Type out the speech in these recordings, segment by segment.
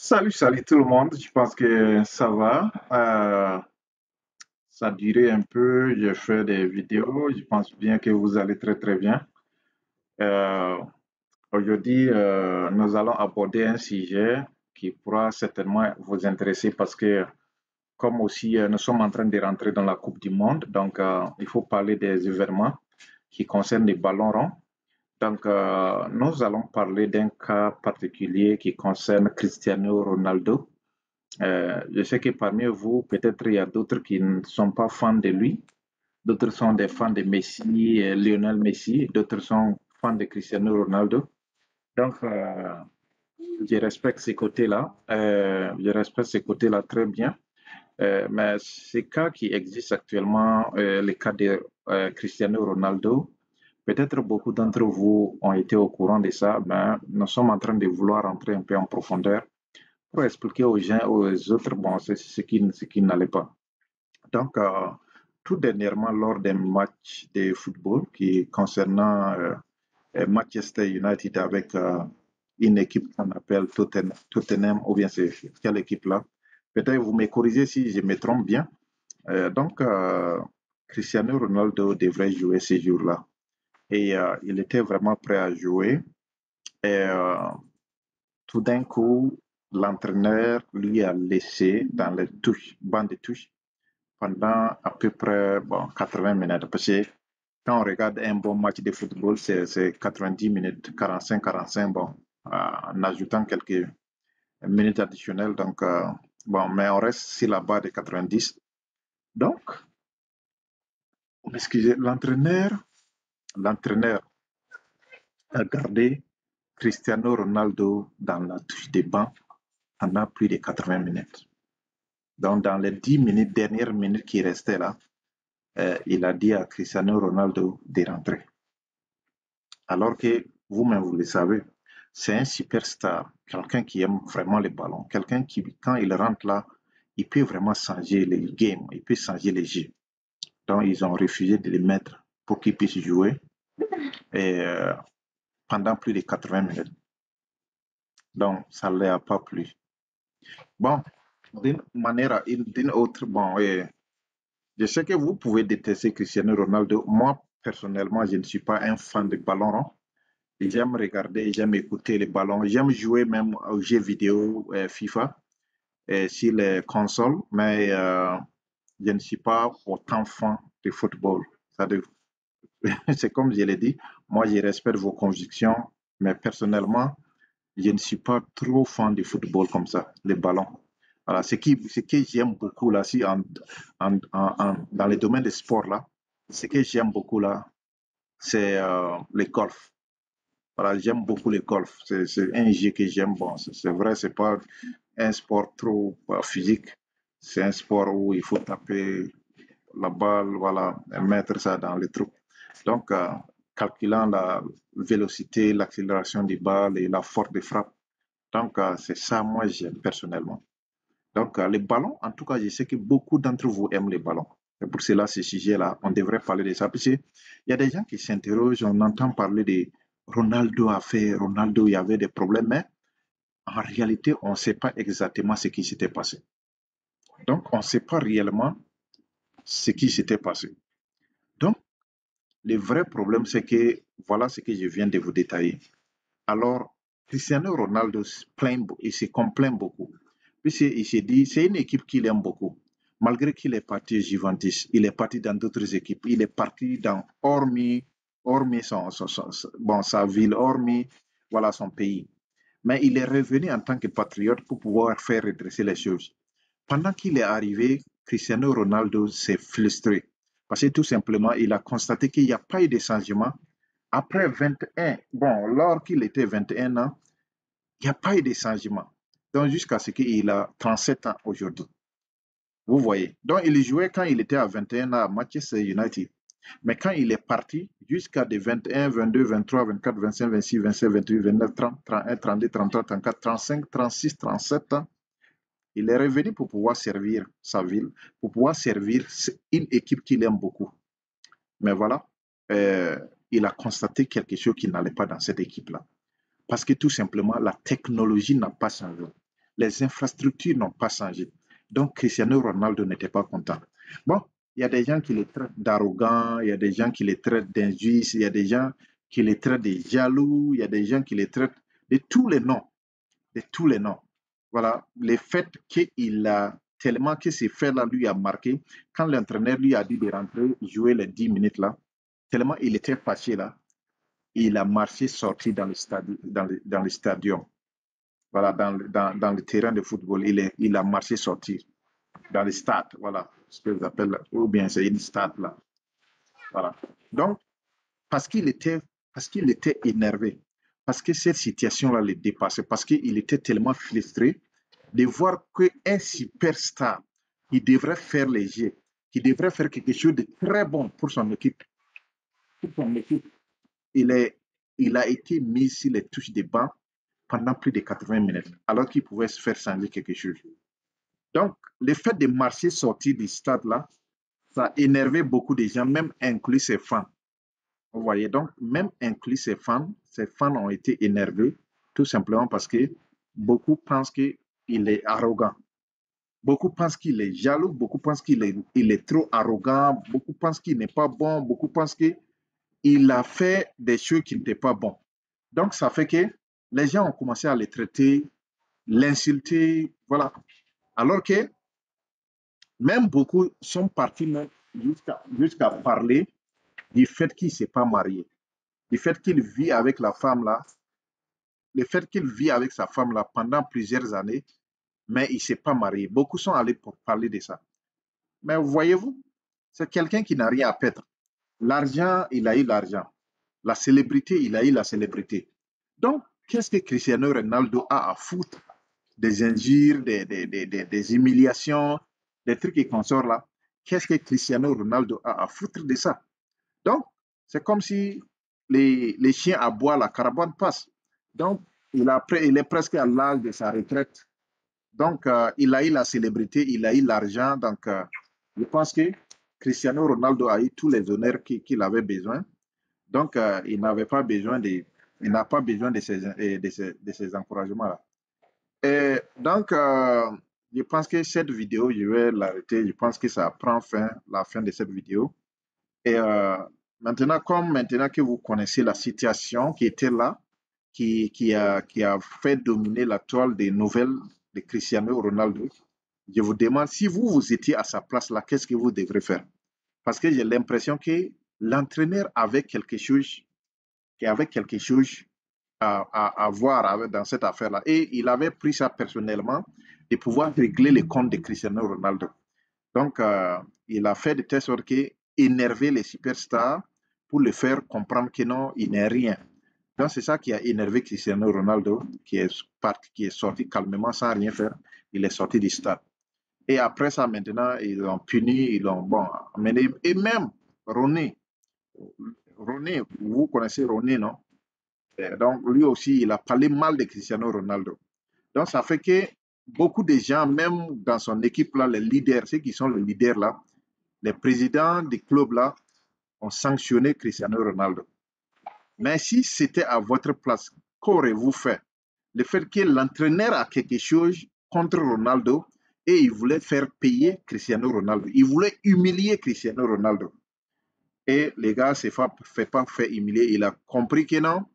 Salut tout le monde. Je pense que ça va. Ça a duré un peu. J'ai fait des vidéos. Je pense bien que vous allez très très bien. Euh, Aujourd'hui, nous allons aborder un sujet qui pourra certainement vous intéresser parce que, comme aussi nous sommes en train de rentrer dans la Coupe du Monde, donc il faut parler des événements qui concernent les ballons ronds. Donc, nous allons parler d'un cas particulier qui concerne Cristiano Ronaldo. Je sais que parmi vous, peut-être il y a d'autres qui ne sont pas fans de lui, d'autres sont des fans de Messi, Lionel Messi, d'autres sont fans de Cristiano Ronaldo. Donc, je respecte ces côtés-là. Je respecte ces côtés-là très bien. Mais ces cas qui existent actuellement, les cas de Cristiano Ronaldo, peut-être beaucoup d'entre vous ont été au courant de ça, mais nous sommes en train de vouloir entrer un peu en profondeur pour expliquer aux gens, aux autres, bon, c'est ce qui n'allait pas. Donc, tout dernièrement, lors des matchs de football qui concernant Manchester United avec une équipe qu'on appelle Tottenham, ou bien c'est quelle équipe-là? Peut-être vous me corrigez si je me trompe bien. Donc, Cristiano Ronaldo devrait jouer ces jours-là. Et il était vraiment prêt à jouer. Et tout d'un coup, l'entraîneur lui a laissé dans les touches, banc de touches pendant à peu près bon, 80 minutes. Parce que quand on regarde un bon match de football, c'est 90 minutes, 45-45, bon, en ajoutant quelques minutes additionnelles. Donc, bon, mais on reste sur la barre de 90. Donc, excusez, l'entraîneur a gardé Cristiano Ronaldo dans la touche des bancs pendant plus de 80 minutes. Donc, dans les 10 minutes, dernières minutes qui restaient là, il a dit à Cristiano Ronaldo de rentrer. Alors que vous-même, vous le savez, c'est un superstar, quelqu'un qui aime vraiment les ballons, quelqu'un qui, quand il rentre là, il peut vraiment changer les games, il peut changer les jeux. Donc, ils ont refusé de le mettre pour qu'il puisse jouer et, pendant plus de 80 minutes. Donc, ça ne leur a pas plu. Bon, d'une manière, d'une autre, bon, je sais que vous pouvez détester Cristiano Ronaldo. Moi, personnellement, je ne suis pas un fan de ballon rond. J'aime regarder, j'aime écouter les ballons. J'aime jouer même aux jeux vidéo FIFA sur les consoles, mais je ne suis pas autant fan de football. C'est comme je l'ai dit, moi je respecte vos convictions, mais personnellement, je ne suis pas trop fan de football comme ça, les ballons. Voilà, ce que j'aime beaucoup là, si dans les domaines des sports là, ce que j'aime beaucoup là, c'est le golf. Voilà, j'aime beaucoup le golf. C'est un jeu que j'aime. Bon, c'est vrai, c'est pas un sport trop physique. C'est un sport où il faut taper la balle, voilà, et mettre ça dans le trou. Donc, calculant la vélocité, l'accélération des balles et la force de frappe. Donc, c'est ça, moi, j'aime personnellement. Donc, les ballons, en tout cas, je sais que beaucoup d'entre vous aiment les ballons. Et pour cela, ce sujet-là, on devrait parler de ça. Parce qu'il y a des gens qui s'interrogent, on entend parler de Ronaldo a fait, Ronaldo, il y avait des problèmes, mais en réalité, on ne sait pas exactement ce qui s'était passé. Donc, on ne sait pas réellement ce qui s'était passé. Donc, le vrai problème, c'est que voilà ce que je viens de vous détailler. Alors, Cristiano Ronaldo il se complaint beaucoup. Puisqu'il s'est dit, c'est une équipe qu'il aime beaucoup. Malgré qu'il est parti Juventus, il est parti dans d'autres équipes. Il est parti dans hormis bon, sa ville, hormis voilà, son pays. Mais il est revenu en tant que patriote pour pouvoir faire redresser les choses. Pendant qu'il est arrivé, Cristiano Ronaldo s'est frustré. Parce que tout simplement, il a constaté qu'il n'y a pas eu de changement. Après 21, bon, lors qu'il était 21 ans, il n'y a pas eu de changement. Donc, jusqu'à ce qu'il a 37 ans aujourd'hui. Vous voyez. Donc, il jouait quand il était à 21 ans à Manchester United. Mais quand il est parti, jusqu'à des 21, 22, 23, 24, 25, 26, 27, 28, 29, 30, 31, 32, 33, 34, 35, 36, 37 ans, il est revenu pour pouvoir servir sa ville, pour pouvoir servir une équipe qu'il aime beaucoup. Mais voilà, euh, il a constaté quelque chose qui n'allait pas dans cette équipe-là. Parce que tout simplement, la technologie n'a pas changé. les infrastructures n'ont pas changé. Donc, Cristiano Ronaldo n'était pas content. Bon, il y a des gens qui les traitent d'arrogants, il y a des gens qui les traitent d'injustes, il y a des gens qui les traitent de jaloux, il y a des gens qui les traitent de tous les noms, de tous les noms. Voilà, le fait qu'il a tellement que ces faits-là lui a marqué, quand l'entraîneur lui a dit de rentrer jouer les 10 minutes là, tellement il était fâché là, il a marché sorti dans le stade, dans le stadium. Voilà, dans le terrain de football, il a marché sorti dans le stade, voilà, ce que j'appelle, ou bien c'est une stade là. Voilà. Donc, parce qu'il était, parce qu'il était énervé, parce que cette situation-là le dépassait, parce qu'il était tellement frustré de voir qu'un superstar qui devrait faire les jeux, qui devrait faire quelque chose de très bon pour son équipe, il, est, il a été mis sur les touches des bancs pendant plus de 80 minutes, alors qu'il pouvait se faire changer quelque chose. Donc, le fait de marcher sortir du stade là, ça a énervé beaucoup de gens, même inclus ses fans. Vous voyez, donc, même inclus ses fans ont été énervés, tout simplement parce que beaucoup pensent qu'il est arrogant. Beaucoup pensent qu'il est jaloux, beaucoup pensent il est trop arrogant, beaucoup pensent qu'il n'est pas bon, beaucoup pensent qu'il a fait des choses qui n'étaient pas bonnes. Donc, ça fait que les gens ont commencé à le traiter, l'insulter, voilà. Alors que même beaucoup sont partis jusqu'à parler du fait qu'il ne s'est pas marié, du fait qu'il vit avec la femme là, le fait qu'il vit avec sa femme là pendant plusieurs années, mais il ne s'est pas marié. Beaucoup sont allés pour parler de ça. Mais voyez-vous, c'est quelqu'un qui n'a rien à perdre. L'argent, il a eu l'argent. La célébrité, il a eu la célébrité. Donc, qu'est-ce que Cristiano Ronaldo a à foutre des injures, des humiliations, des trucs qui consortent là? Qu'est-ce que Cristiano Ronaldo a à foutre de ça? Donc, c'est comme si les chiens aboient, la caravane passe. Donc, il est presque à l'âge de sa retraite. Donc, il a eu la célébrité, il a eu l'argent. Donc, je pense que Cristiano Ronaldo a eu tous les honneurs qu'il avait besoin. Donc, il n'avait pas besoin il n'a pas besoin de ces encouragements-là. Et donc, je pense que cette vidéo, je vais l'arrêter. Je pense que ça prend fin, la fin de cette vidéo. Et maintenant, maintenant que vous connaissez la situation qui était là, qui a fait dominer la toile des nouvelles de Cristiano Ronaldo, je vous demande si vous étiez à sa place là, qu'est-ce que vous devrez faire? Parce que j'ai l'impression que l'entraîneur avait quelque chose, à voir dans cette affaire-là. Et il avait pris ça personnellement de pouvoir régler les comptes de Cristiano Ronaldo. Donc, il a fait de telle sorte qu'énerver les superstars pour le faire comprendre que non, il n'est rien. Donc, c'est ça qui a énervé Cristiano Ronaldo, qui est sorti calmement sans rien faire. Il est sorti du stade. Et après ça, maintenant, ils l'ont puni, ils l'ont bon, amené. Et même Roné, vous connaissez Roné, non? Et donc, lui aussi, il a parlé mal de Cristiano Ronaldo. Donc, ça fait que beaucoup de gens, même dans son équipe, là, les leaders, ceux qui sont les leaders là, les présidents des clubs là, ont sanctionné Cristiano Ronaldo. Mais si c'était à votre place, qu'aurez-vous fait? Le fait que l'entraîneur a quelque chose contre Ronaldo et il voulait faire payer Cristiano Ronaldo. Il voulait humilier Cristiano Ronaldo. Et les gars, c'est pas fait humilier. Il a compris que non,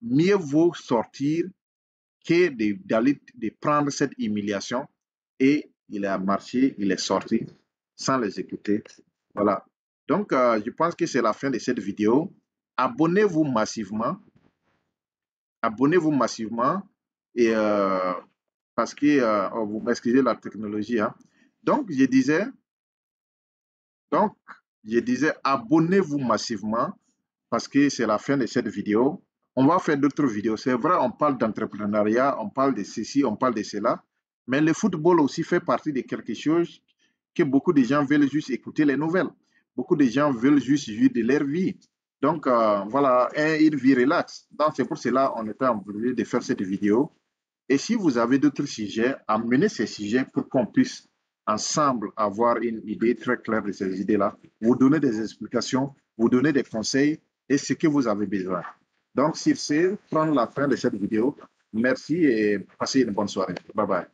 mieux vaut sortir que de prendre cette humiliation. Et il a marché, il est sorti sans les écouter. Voilà. Donc, je pense que c'est la fin de cette vidéo. Abonnez-vous massivement. Abonnez-vous massivement. Et parce que, vous m'excusez la technologie. Hein. Donc, donc, je disais, abonnez-vous massivement parce que c'est la fin de cette vidéo. On va faire d'autres vidéos. C'est vrai, on parle d'entrepreneuriat, on parle de ceci, on parle de cela. Mais le football aussi fait partie de quelque chose que beaucoup de gens veulent juste écouter les nouvelles. Beaucoup de gens veulent juste vivre de leur vie. Donc, voilà, une vie relax. Donc, c'est pour cela qu'on était obligé de faire cette vidéo. Et si vous avez d'autres sujets, amenez ces sujets pour qu'on puisse ensemble avoir une idée très claire de ces idées-là, vous donner des explications, vous donner des conseils et ce que vous avez besoin. Donc, sur ce, prendre la fin de cette vidéo. Merci et passez une bonne soirée. Bye bye.